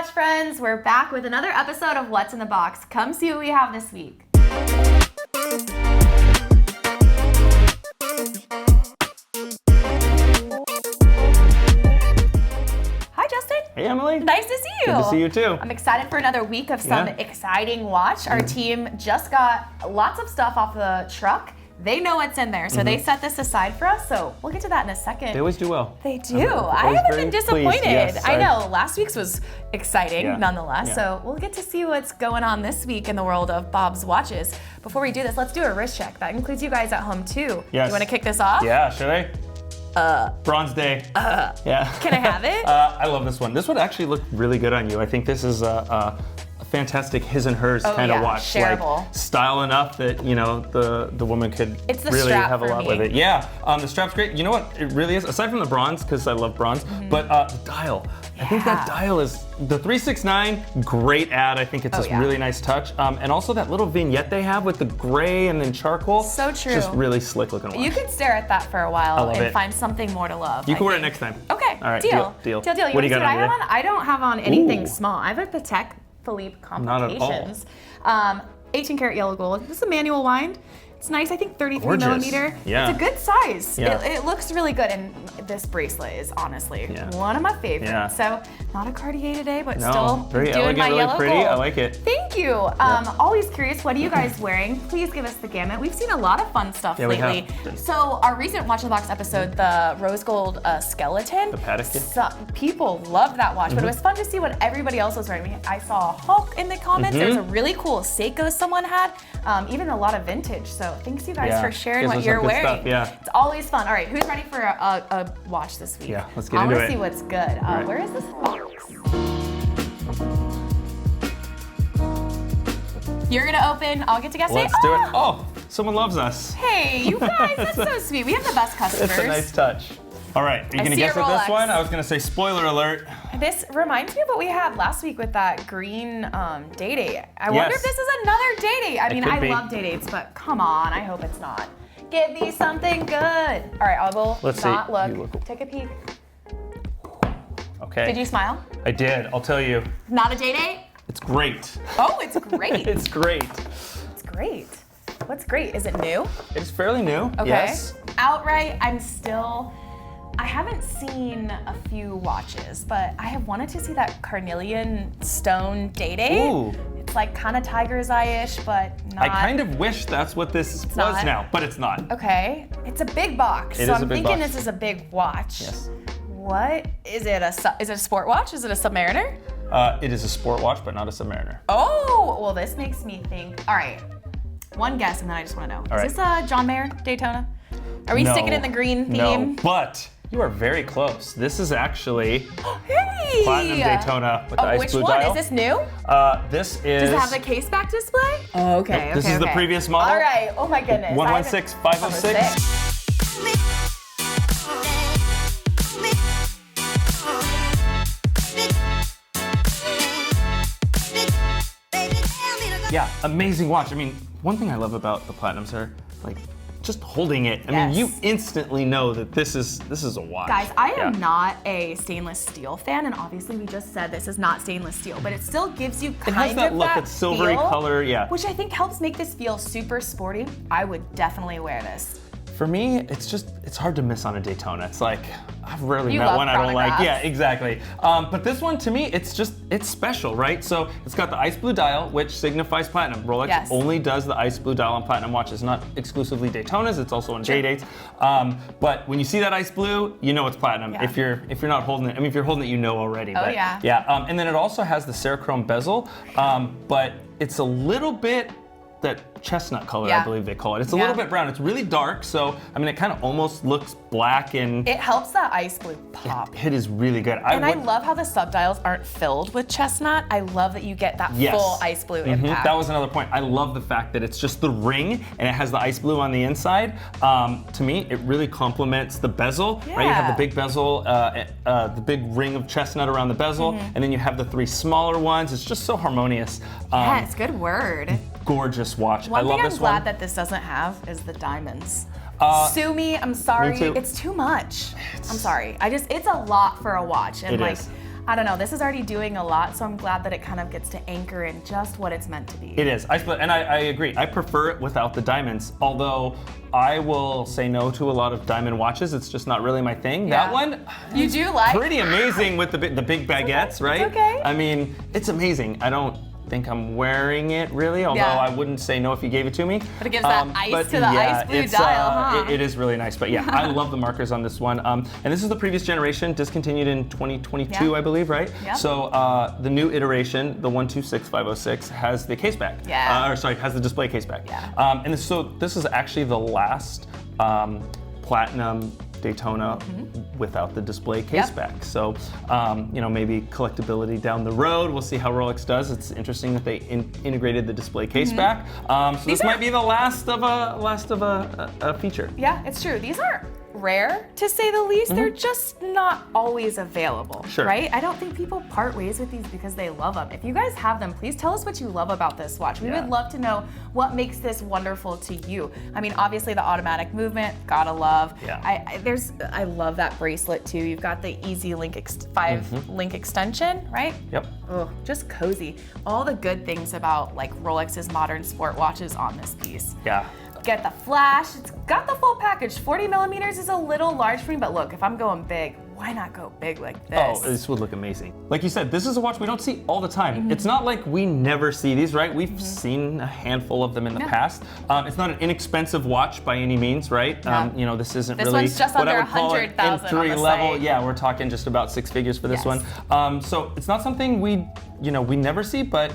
watch friends, we're back with another episode of What's in the Box. Come see what we have this week. Hi Justin. Hey Emily. Nice to see you. Good to see you too. I'm excited for another week of some exciting watch. Our team just got lots of stuff off the truck. They know what's in there, so they set this aside for us, so we'll get to that in a second. They always do well. They do. I haven't been disappointed. Yes, I know, last week's was exciting nonetheless, so we'll get to see what's going on this week in the world of Bob's watches. Before we do this, let's do a wrist check. That includes you guys at home too. Yes. You want to kick this off? Yeah, should I? Bronze Day. Yeah. Can I have it? I love this one. This would actually look really good on you. I think this is a fantastic his and hers kind of watch. Shareable. Like, style enough that, you know, the woman could really strap have a lot with it. Yeah, the strap's great. You know what it really is? Aside from the bronze, because I love bronze, but the dial. I think that dial is, the 369, great ad. I think it's a really nice touch. And also that little vignette they have with the gray and then charcoal. So true. Just really slick looking watch. You could stare at that for a while and find something more to love. You can wear it next time. Okay, all right, deal. Deal. You What do you got on today? I don't have on anything small. I have a Patek Philippe Complications. 18 karat yellow gold. This is a manual wind. It's nice, I think 33 millimeter. Yeah. It's a good size. Yeah. It looks really good, and this bracelet is honestly one of my favorites. Yeah. So not a Cartier today, but No, still very doing elegant, my really yellow pretty. gold. I like it. Thank you. Always curious, what are you guys wearing? Please give us the gamut. We've seen a lot of fun stuff we lately. have. So our recent Watch in the Box episode, the rose gold skeleton. The Patek. People loved that watch, but it was fun to see what everybody else was wearing. I saw Hulk in the comments. There was a really cool Seiko someone had, even a lot of vintage. So thanks you guys for sharing what you're wearing. Stuff, yeah. It's always fun. All right, who's ready for a watch this week? Yeah, let's get into it. I want to see what's good. Where is this box? You're gonna open, I'll get to guess it. Let's do it. Oh, someone loves us. Hey, you guys, that's so sweet. We have the best customers. It's a nice touch. All right, are you gonna guess at this one? I was gonna say spoiler alert. This reminds me of what we had last week with that green day date. I wonder if this is another day date. I mean, I love day dates, but come on, I hope it's not. Give me something good. All right, I will not look. Take a peek. Okay. Did you smile? I did, I'll tell you. Not a day date? It's great. Oh, it's great. It's great. It's great. What's great? Is it new? It's fairly new, okay. Yes. Outright, I haven't seen a few watches, but I have wanted to see that carnelian stone day date. Ooh. It's like kind of tiger's eye-ish, but not. I kind of wish that's what this was now, but it's not. Okay. It's a big box, so I'm thinking this is a big watch. Yes. What is it? Is it a sport watch? Is it a Submariner? It is a sport watch, but not a Submariner. Oh, well, this makes me think. All right, one guess, and then I just want to know. Is this a John Mayer Daytona? Are we sticking in the green theme? No, but you are very close. This is actually hey! Platinum Daytona with the ice blue dial. Which one? Is this new? This is. Does it have the case back display? Oh, okay. This is the previous model. All right. Oh my goodness. 116506. Yeah, amazing watch. I mean, one thing I love about the Platinums are like just holding it. I mean, you instantly know that this is a watch. Guys, I am not a stainless steel fan, and obviously we just said this is not stainless steel, but it still gives you kind of that It has that look, that silvery color, which I think helps make this feel super sporty. I would definitely wear this. For me, it's hard to miss on a Daytona. It's like, I've rarely met one I don't like. chronographs. Yeah, exactly. But this one, to me, it's special, right? So it's got the ice blue dial, which signifies platinum. Rolex only does the ice blue dial on platinum watches, not exclusively Daytonas. It's also on day dates. But when you see that ice blue, you know it's platinum. Yeah. If you're not holding it, I mean, if you're holding it, you know already. Oh, but, yeah. Yeah. And then it also has the Cerachrom bezel, but it's a little bit that chestnut color, I believe they call it. It's a little bit brown. It's really dark, so I mean, it kind of almost looks black, and it helps that ice blue pop. It is really good. I love how the subdials aren't filled with chestnut. I love that you get that full ice blue impact. That was another point. I love the fact that it's just the ring and it has the ice blue on the inside. To me, it really complements the bezel. Right? You have the big bezel, the big ring of chestnut around the bezel, and then you have the three smaller ones. It's just so harmonious. Yes, good word. Gorgeous watch. One I love thing this I'm glad one. that this doesn't have is the diamonds. Sue me, I'm sorry. Me too. It's too much. I'm sorry. It's a lot for a watch. And It like, is. I don't know, this is already doing a lot, so I'm glad that it kind of gets to anchor in just what it's meant to be. It is, I agree. I prefer it without the diamonds, although I will say no to a lot of diamond watches. It's just not really my thing. Yeah. That one, you do like? Pretty amazing with the big baguettes, right? It's okay. I mean, it's amazing. I don't think I'm wearing it really, although I wouldn't say no if you gave it to me. But it gives that ice to the ice blue dial, huh? It is really nice, but yeah, I love the markers on this one. And this is the previous generation, discontinued in 2022, I believe, right? Yep. So the new iteration, the 126506, has the case back. Yeah. Has the display case back. Yeah. And so this is actually the last Platinum Daytona without the display case back. So, maybe collectability down the road. We'll see how Rolex does. It's interesting that they integrated the display case back. So this might be the last of a feature. Yeah, it's true. These aren't rare, to say the least. They're just not always available, right? I don't think people part ways with these because they love them. If you guys have them, please tell us what you love about this watch. We would love to know what makes this wonderful to you. I mean, obviously the automatic movement, gotta love. Yeah. I love that bracelet too. You've got the Easy Link 5 link extension, right? Yep. Oh, just cozy. All the good things about like Rolex's modern sport watches on this piece. Yeah. Get the flash, it's got the full package. 40 millimeters is a little large for me, but look, if I'm going big, why not go big like this? Oh, this would look amazing. Like you said, this is a watch we don't see all the time. It's not like we never see these, right? We've seen a handful of them in the past. It's not an inexpensive watch by any means, right? This isn't this really one's just what under I would call an 100,000 on the entry level. site. Yeah, we're talking just about 6 figures for this one. So it's not something we never see, but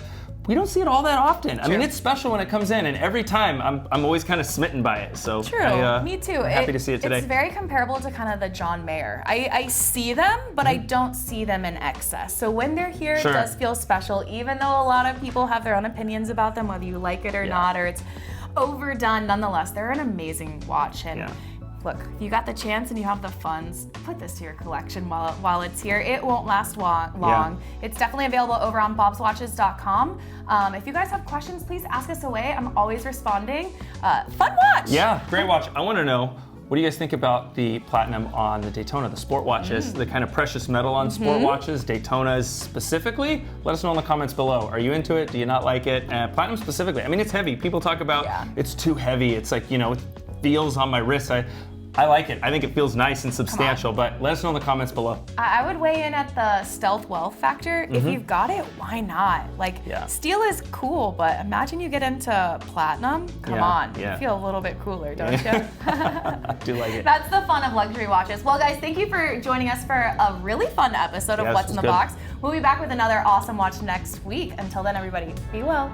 we don't see it all that often. True. I mean, it's special when it comes in, and every time I'm always kind of smitten by it. So true, me too. I'm happy to see it today. It's very comparable to kind of the John Mayer. I see them, but I don't see them in excess. So when they're here, it does feel special, even though a lot of people have their own opinions about them, whether you like it or not, or it's overdone. Nonetheless, they're an amazing watch. And look, if you got the chance and you have the funds, put this to your collection while it's here. It won't last long. Yeah. It's definitely available over on bobswatches.com. If you guys have questions, please ask us away. I'm always responding. Fun watch! Yeah, great watch. I want to know, what do you guys think about the platinum on the Daytona, the sport watches, the kind of precious metal on sport watches, Daytonas specifically? Let us know in the comments below. Are you into it? Do you not like it? Platinum specifically. I mean, it's heavy. People talk about it's too heavy. It's like, it feels on my wrist. I like it. I think it feels nice and substantial, but let us know in the comments below. I would weigh in at the stealth wealth factor. If you've got it, why not? Like, steel is cool, but imagine you get into platinum. Come on, you feel a little bit cooler, don't you? I do like it. That's the fun of luxury watches. Well, guys, thank you for joining us for a really fun episode of What's in the Box. We'll be back with another awesome watch next week. Until then, everybody, be well.